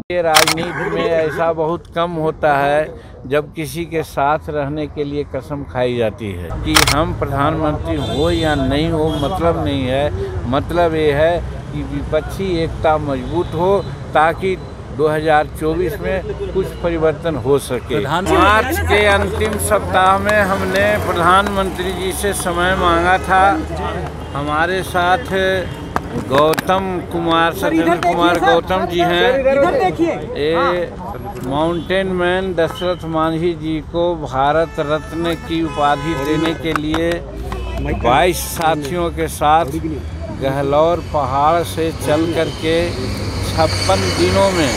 ये राजनीति में ऐसा बहुत कम होता है जब किसी के साथ रहने के लिए कसम खाई जाती है कि हम प्रधानमंत्री हो या नहीं हो मतलब नहीं है। मतलब ये है कि विपक्षी एकता मजबूत हो ताकि 2024 में कुछ परिवर्तन हो सके। मार्च के अंतिम सप्ताह में हमने प्रधानमंत्री जी से समय मांगा था। हमारे साथ गौतम कुमार सत्येंद्र कुमार गौतम जी हैं। ये माउंटेन मैन दशरथ मांझी जी को भारत रत्न की उपाधि देने के लिए 22 साथियों के साथ गहलौर पहाड़ से चल करके 56 दिनों में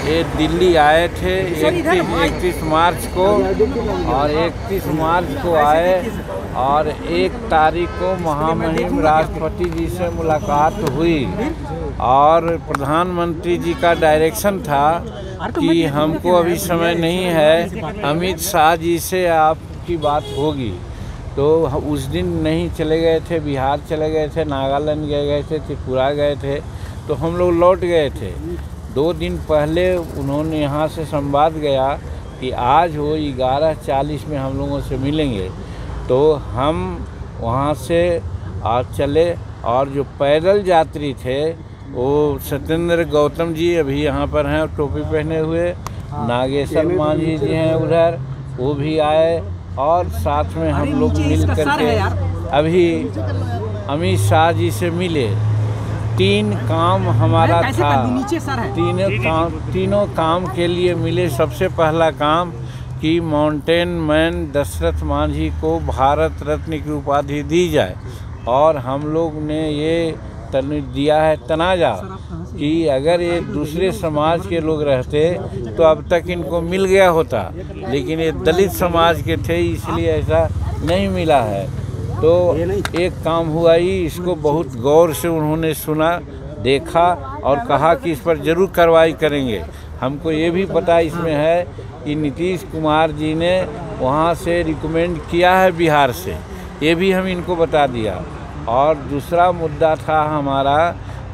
ये दिल्ली आए थे। 31 मार्च को और 31 मार्च को आए और 1 तारीख को महामहिम राष्ट्रपति जी से मुलाकात हुई और प्रधानमंत्री जी का डायरेक्शन था कि हमको अभी समय नहीं है, अमित शाह जी से आपकी बात होगी। तो उस दिन नहीं चले गए थे, बिहार चले गए थे, नागालैंड गए थे, त्रिपुरा गए थे, तो हम लोग लौट गए थे। 2 दिन पहले उन्होंने यहाँ से संवाद गया कि आज वो 11:40 में हम लोगों से मिलेंगे। तो हम वहाँ से आज चले और जो पैदल यात्री थे वो सत्येंद्र गौतम जी अभी यहाँ पर हैं टोपी पहने हुए, नागेश्वर मांझी जी हैं उधर, वो भी आए और साथ में हम लोग मिल करके अभी अमित शाह जी से मिले। 3 काम हमारा था, तीनों काम के लिए मिले। सबसे पहला काम कि माउंटेन मैन दशरथ मांझी को भारत रत्न की उपाधि दी जाए और हम लोग ने ये दिया है तनाजा कि अगर ये दूसरे समाज के लोग रहते तो अब तक इनको मिल गया होता, लेकिन ये दलित समाज के थे इसलिए ऐसा नहीं मिला है। तो एक काम हुआ ही, इसको बहुत गौर से उन्होंने सुना, देखा और कहा कि इस पर ज़रूर कार्रवाई करेंगे। हमको ये भी पता इसमें है कि नीतीश कुमार जी ने वहाँ से रिकमेंड किया है बिहार से, ये भी हम इनको बता दिया। और दूसरा मुद्दा था हमारा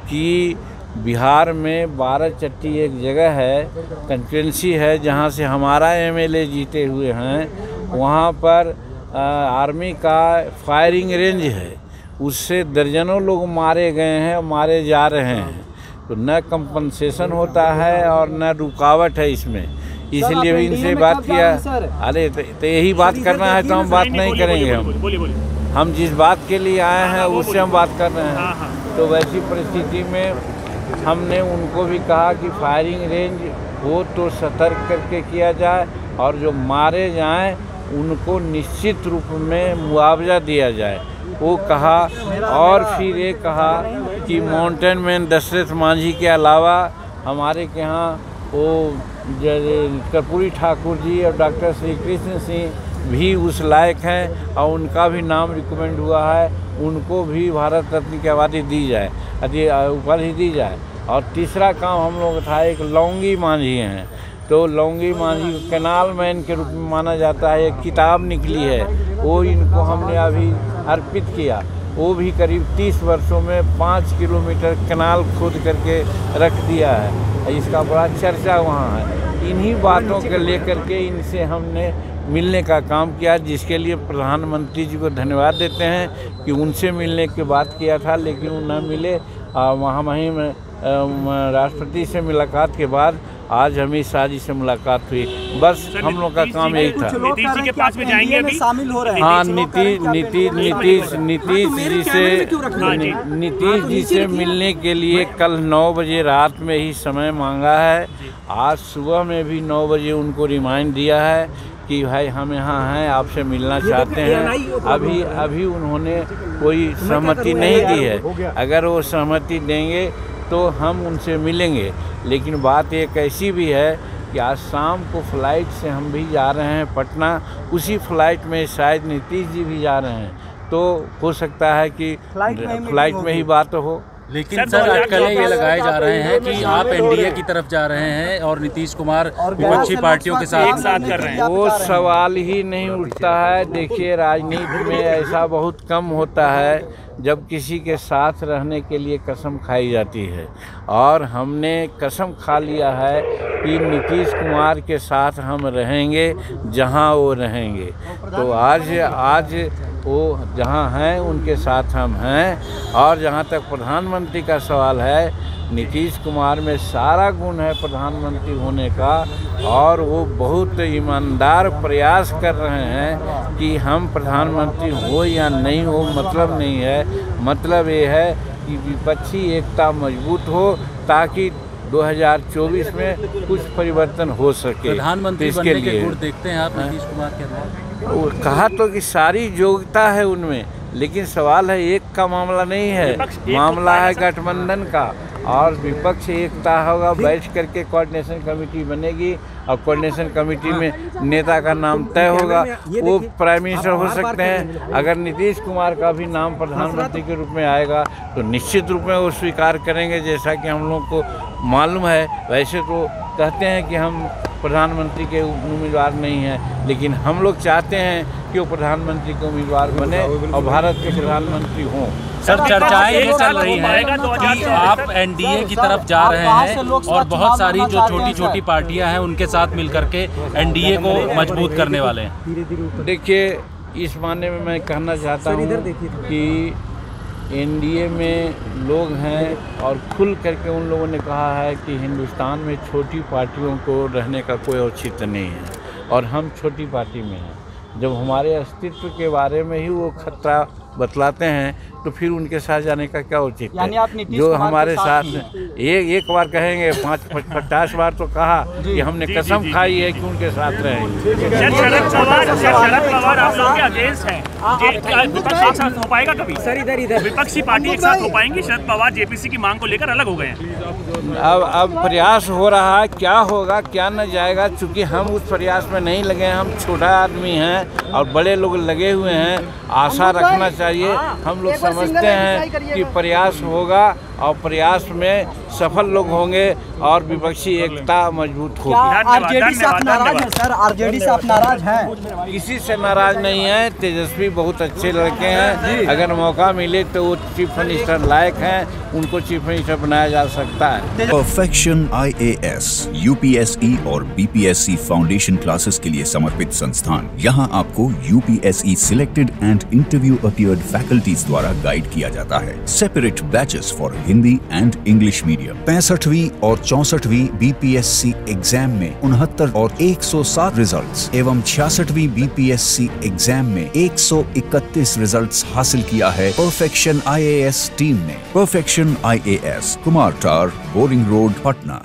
कि बिहार में 12 चट्टी एक जगह है, कंस्टिट्यूंसी है जहाँ से हमारा एमएलए जीते हुए हैं। वहाँ पर आर्मी का फायरिंग रेंज है, उससे दर्जनों लोग मारे गए हैं, मारे जा रहे हैं। तो न कंपनसेशन होता है और न रुकावट है इसमें, इसलिए भी इनसे बात किया। अरे तो यही बात करना है तो हम बात नहीं करेंगे। हम जिस बात के लिए आए हैं उससे हम बात कर रहे हैं। तो वैसी परिस्थिति में हमने उनको भी कहा कि फायरिंग रेंज हो तो सतर्क करके किया जाए और जो मारे जाएं उनको निश्चित रूप में मुआवजा दिया जाए, वो कहा। और फिर ये कहा कि माउंटेन मैन दशरथ मांझी के अलावा हमारे के यहाँ वो कर्पूरी ठाकुर जी और डॉक्टर श्री कृष्ण सिंह भी उस लायक हैं और उनका भी नाम रिकमेंड हुआ है, उनको भी भारत रत्न की उपाधि दी जाए। और तीसरा काम हम लोग था, एक लौंगी मांझी हैं, तो लौंगी मांझी को कैनाल मैन के रूप में माना जाता है। एक किताब निकली है, वो इनको हमने अभी अर्पित किया। वो भी करीब 30 वर्षों में 5 किलोमीटर कैनाल खोद करके रख दिया है, इसका बड़ा चर्चा वहाँ है। इन्हीं बातों के लेकर के इनसे हमने मिलने का काम किया, जिसके लिए प्रधानमंत्री जी को धन्यवाद देते हैं कि उनसे मिलने की बात किया था लेकिन वो न मिले। महामहिम राष्ट्रपति से मुलाकात के बाद आज अमित शाह जी से मुलाकात हुई। बस हम लोग का काम यही था। नीतीश जी के पास में जाएंगे अभी? शामिल हो रहे हैं। हाँ, नीतीश जी से मिलने के लिए कल 9 बजे रात में ही समय मांगा है। आज सुबह में भी 9 बजे उनको रिमाइंड दिया है कि भाई हम यहाँ हैं, आपसे मिलना चाहते हैं। अभी उन्होंने कोई सहमति नहीं दी है। अगर वो सहमति देंगे तो हम उनसे मिलेंगे। लेकिन बात एक ऐसी भी है कि आज शाम को फ्लाइट से हम भी जा रहे हैं पटना, उसी फ्लाइट में शायद नीतीश जी भी जा रहे हैं, तो हो सकता है कि फ्लाइट में ही बात हो। लेकिन सर अटकलें ये लगाए जा रहे हैं कि आप एनडीए की तरफ जा रहे हैं और नीतीश कुमार विपक्षी पार्टियों के साथ एक साथ कर रहे हैं। वो सवाल ही नहीं उठता है। देखिए, राजनीति में ऐसा बहुत कम होता है जब किसी के साथ रहने के लिए कसम खाई जाती है, और हमने कसम खा लिया है कि नीतीश कुमार के साथ हम रहेंगे जहां वो रहेंगे। तो आज वो जहां हैं उनके साथ हम हैं। और जहां तक प्रधानमंत्री का सवाल है, नीतीश कुमार में सारा गुण है प्रधानमंत्री होने का, और वो बहुत ईमानदार प्रयास कर रहे हैं कि हम प्रधानमंत्री हो या नहीं हो मतलब नहीं है। मतलब ये है कि विपक्षी एकता मजबूत हो ताकि 2024 में कुछ परिवर्तन हो सके। प्रधानमंत्री बनने के गुण देखते हैं आप नीतीश कुमार के अंदर? कहा तो कि सारी योग्यता है उनमें, लेकिन सवाल है एक का मामला नहीं है, मामला है गठबंधन का। और विपक्ष एकता होगा, बैठ करके कोऑर्डिनेशन कमेटी बनेगी, और कोऑर्डिनेशन कमेटी में नेता का नाम तय होगा, वो प्राइम मिनिस्टर हो सकते हैं। अगर नीतीश कुमार का भी नाम प्रधानमंत्री के रूप में आएगा तो निश्चित रूप में वो स्वीकार करेंगे। जैसा कि हम लोग को मालूम है, वैसे तो कहते हैं कि हम प्रधानमंत्री के उम्मीदवार नहीं हैं, लेकिन हम लोग चाहते हैं कि वो प्रधानमंत्री के उम्मीदवार बने और भारत के प्रधानमंत्री हों। सर, चर्चाएं ये चल रही हैं कि आप एनडीए की तरफ जा रहे हैं, और बहुत सारी जो छोटी छोटी पार्टियां हैं उनके साथ मिलकर के एनडीए को मजबूत करने वाले हैं। देखिए, इस माने में मैं कहना चाहता हूँ कि एनडीए में लोग हैं, और खुल करके उन लोगों ने कहा है कि हिंदुस्तान में छोटी पार्टियों को रहने का कोई औचित्य नहीं है, और हम छोटी पार्टी में हैं। जब हमारे अस्तित्व के बारे में ही वो खतरा बतलाते हैं तो फिर उनके साथ जाने का क्या उचित है? जो हमारे साथ एक बार कहेंगे, 50 बार तो कहा कि हमने कसम खाई है कि उनके साथ रहेंगे। शरद पवार आप लोग के अगेंस्ट हैं, विपक्ष एक साथ हो पाएगा कभी? सर इधर विपक्षी पार्टी एक साथ हो पाएंगी? शरद पवार जेपीसी की मांग को लेकर अलग हो गए हैं। अब प्रयास हो रहा है, क्या होगा क्या न जाएगा, चूँकि हम उस प्रयास में नहीं लगे हैं। हम छोटा आदमी हैं और बड़े लोग लगे हुए हैं। आशा रखना चाहिए। हम लोग समझते हैं कि प्रयास होगा, और प्रयास में सफल लोग होंगे, और विपक्षी एकता मजबूत होगी। आरजेडी से आप नाराज हैं सर? आरजेडी से आप नाराज हैं? किसी से नाराज नहीं है। तेजस्वी बहुत अच्छे लड़के हैं, अगर मौका मिले तो वो चीफ मिनिस्टर लायक हैं, उनको चीफ मिनिस्टर बनाया जा सकता है। परफेक्शन IAS UPSE और BPSC फाउंडेशन क्लासेस के लिए समर्पित संस्थान। यहाँ आपको UPSE selected and interview appeared faculties द्वारा गाइड किया जाता है। Separate batches for Hindi and English medium. 65वीं और 64वीं BPSC एग्जाम में 69 और 107 रिजल्ट्स एवं 66वीं BPSC एग्जाम में 131 रिजल्ट्स हासिल किया है परफेक्शन IAS टीम ने। परफेक्शन IAS, कुमार टार, बोरिंग रोड, पटना।